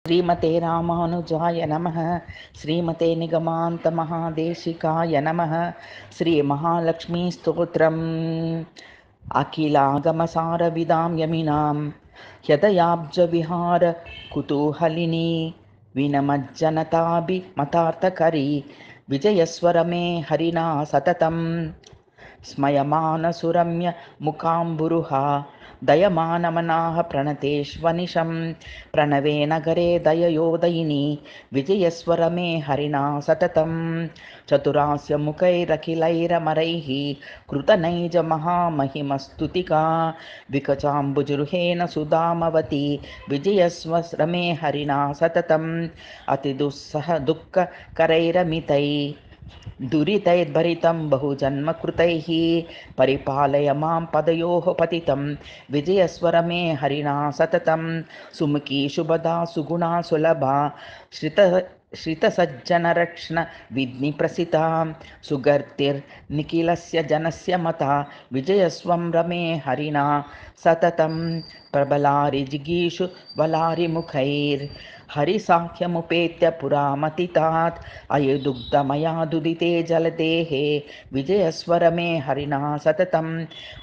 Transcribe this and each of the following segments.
श्रीमते रामानुजाय नमः। श्रीमते निगमान्तमहादेशिकाय नमः। श्रीमहालक्ष्मीस्तोत्रम् अखिलागमसारविदां यमिनां ह्यदयाब्जविहार कुतूहलिनी विनमज्जनताभिमतार्थकरी विजयस्वरमे हरिणा सततं स्मयमानसुरम्य मुकाम्बुरुहा दयमानमनाः प्रणतेष्वनिशं प्रणवे नगरे दययोदयिनी विजयस्वरमे हरिणा सततं चतुरास्य मुखैरखिलैरमरैः कृतनैजमहामहिमस्तुतिका विकचाम्बुजरुहेन सुधामवती विजयस्वरमे हरिणा सततम् अतिदुस्सह दुःखकरैरमितैः दुरितैर्भरितं बहुजन्मकृतैः परिपालय मां पदयोः पतितं विजयस्वरमे हरिणा सततं सुमुखी शुभदा सुगुणा सुलभा श्रितसज्जनरक्षण विघ्निप्रसिता सुगर्तिर्निखिलस्य जनस्य मता विजयस्वं रमे हरिणा सततं प्रबलारिजिगीषु बलारिमुखैर्हरिसाख्यमुपेत्य पुरामतितात् अयुदुग्धमया दुदिते जलदेहे विजयस्वरमे हरिणा सततं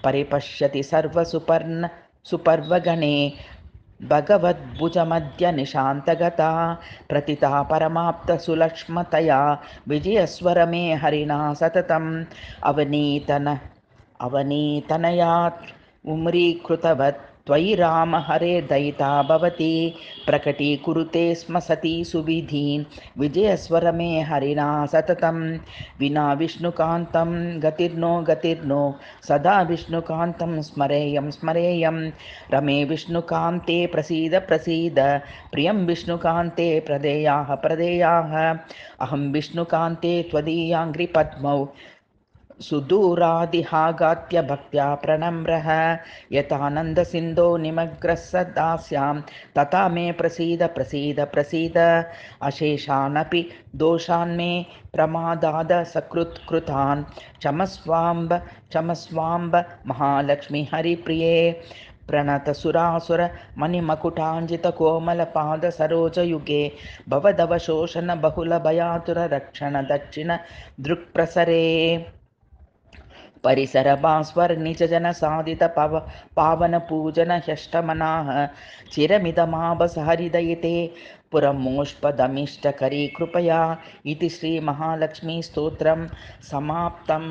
परिपश्यति सुपर्वगणे भगवद्भुजमध्य निशान्तगता प्रतिता परमाप्तसुलक्ष्मतया विजयस्वरमे हरिणा सततम् अवनीतनयात् उम्रीकृतवत् त्वयि राम हरे दयिता भवति प्रकटीकुरुते स्म सती सुविधीन् विजयस्वरमे हरिणा सततं विना विष्णुकान्तं गतिर्नो सदा विष्णुकान्तं स्मरेयं रमे विष्णुकान्ते प्रसीद प्रियं विष्णुकान्ते प्रदेयाः अहं विष्णुकान्ते त्वदीयाङ्घ्रिपद्मौ सुदूरादिहागात्य भक्त्या प्रणम्रः यथानन्दसिन्धो निमग्रः सदास्यां तथा मे प्रसीद अशेषानपि दोषान्मे प्रमादाद सकृत्कृतान् क्षमस्वाम्ब महालक्ष्मी हरिप्रिये प्रणतसुरासुर मणिमकुटाञ्जितकोमलपाद सरोजयुगे भवदवशोषण बहुलभयातुर रक्षण दक्षिण दृक्प्रसरे परिसर भास्वर निज जन साधित पावन पूजन ह्यष्टमनाः चिरमिदमाभस हरिदयिते पुरमोष्पदमिष्टकरी कृपया इति श्री महालक्ष्मी स्तोत्रं समाप्तम्।